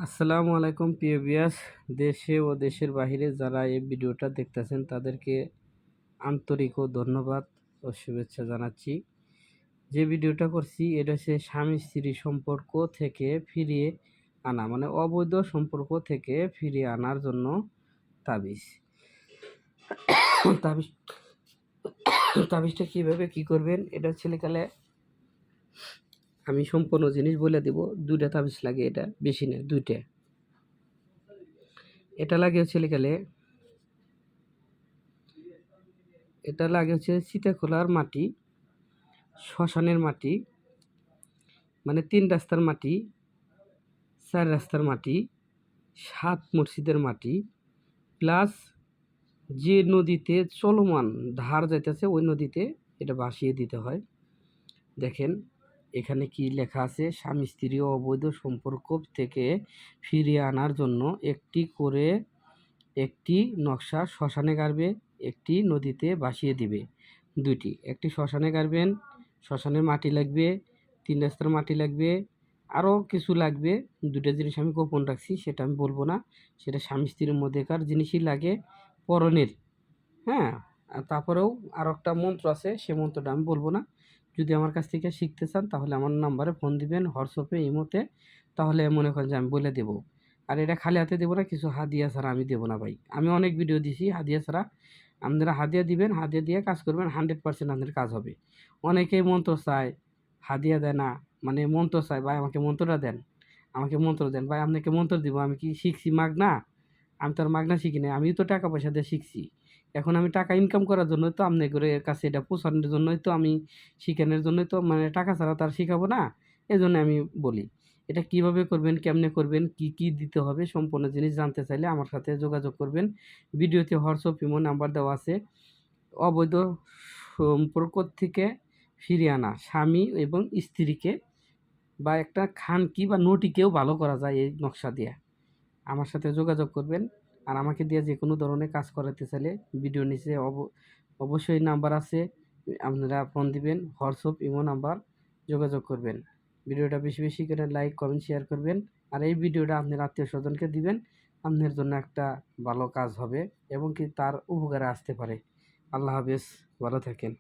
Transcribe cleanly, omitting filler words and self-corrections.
আসসালামু আলাইকুম প্রিয় ভিউয়ার্স, দেশে ও দেশের বাইরে যারা এই ভিডিওটা দেখতেছেন তাদেরকে আন্তরিক ও ধন্যবাদ ও শুভেচ্ছা জানাচ্ছি। যে ভিডিওটা করছি এটা হচ্ছে স্বামী স্ত্রী সম্পর্ক থেকে ফিরিয়ে আনা, মানে অবৈধ সম্পর্ক থেকে ফিরিয়ে আনার জন্য তাবিজ। তাবিজ তাবিজটা কীভাবে কী করবেন এটা ছেলেকালে আমি সম্পূর্ণ জিনিস বলে দেব। 2টা তাবিজ লাগে, এটা বেশি না, 2টা। এটা লাগে ছেলেকালে, এটা লাগে হচ্ছে সীতাখোলার মাটি, শ্মশানের মাটি, মানে 3 রাস্তার মাটি, 4 রাস্তার মাটি, 7 মসজিদের মাটি, প্লাস যে নদীতে চলমান ধার যাইতেছে ওই নদীতে এটা ভাসিয়ে দিতে হয়। দেখেন এখানে কি লেখা আছে, স্বামী স্ত্রী অবৈধ সম্পর্ক থেকে ফিরিয়ে আনার জন্য একটি নকশা শ্মশানে গাড়বে, একটি নদীতে ভাসিয়ে দিবে। 2টি, একটি শ্মশানে গাড়বেন, শ্মশানের মাটি লাগবে, 3 রাস্তার মাটি লাগবে, আরও কিছু লাগবে। 2টা জিনিস আমি গোপন রাখছি, সেটা আমি বলবো না, সেটা স্বামী স্ত্রীর মধ্যেকার জিনিসই লাগে পরনের। হ্যাঁ, আর তারপরেও আরও একটা মন্ত্র আছে, সে মন্ত্রটা আমি বলবো না। যদি আমার কাছ থেকে শিখতে চান তাহলে আমার নাম্বারে ফোন দিবেন, হোয়াটসঅ্যাপে, ইমোতে, তাহলে মনে করেন যে আমি বলে দেবো। আর এটা খালি হাতে দেবো না, কিছু হাদিয়া ছাড়া আমি দেবো না ভাই। আমি অনেক ভিডিও দিছি হাদিয়া ছাড়া। আপনারা হাদিয়া দিবেন, হাদিয়া দিয়ে কাজ করবেন, 100% আপনাদের কাজ হবে। অনেকেই মন্ত্র চায়, হাদিয়া দেয় না, মানে মন্ত্র চায়, ভাই আমাকে মন্ত্রটা দেন, আমাকে মন্ত্র দেন। ভাই আপনাকে মন্ত্র দিব, আমি কি শিখছি মাগনা? আমি তো আর মাগনা শিখি নাই, আমিও তো টাকা পয়সা দিয়ে শিখছি। এখন আমি টাকা ইনকাম করার জন্যই তো আপনাদের কাছে এটা পৌঁছানোর জন্যই তো আমি শিখানোর জন্যই তো, মানে টাকা ছাড়া তো আর শিখাবো না। এজন্য আমি বলি এটা কিভাবে করবেন, কেমনে করবেন, কি কি দিতে হবে, সম্পূর্ণ জিনিস জানতে চাইলে আমার সাথে যোগাযোগ করবেন। ভিডিওতে হোয়াটসঅ্যাপ, ইমো নাম্বার দেওয়া আছে। অবৈধ সম্পর্ক থেকে ফিরিয়ে আনা স্বামী এবং স্ত্রীকে, বা একটা খানকি বা নটিকেও ভালো করা যায় এই নকশা দিয়ে। আমার সাথে যোগাযোগ করবেন। আর আমাকে দিয়ে যে কোনো ধরনের কাজ করাতে চাইলে ভিডিও নিচে অবশ্যই নাম্বার আছে, আপনারা ফোন দিবেন, হোয়াটসঅ্যাপ, ইমো নাম্বার, যোগাযোগ করবেন। ভিডিওটা বেশি বেশি করে লাইক, কমেন্ট, শেয়ার করবেন। আর এই ভিডিওটা আপনার আত্মীয় স্বজনকে দিবেন, আপনার জন্য একটা ভালো কাজ হবে এবং কি তার উপকারে আসতে পারে। আল্লাহ হাফেজ, ভালো থাকেন।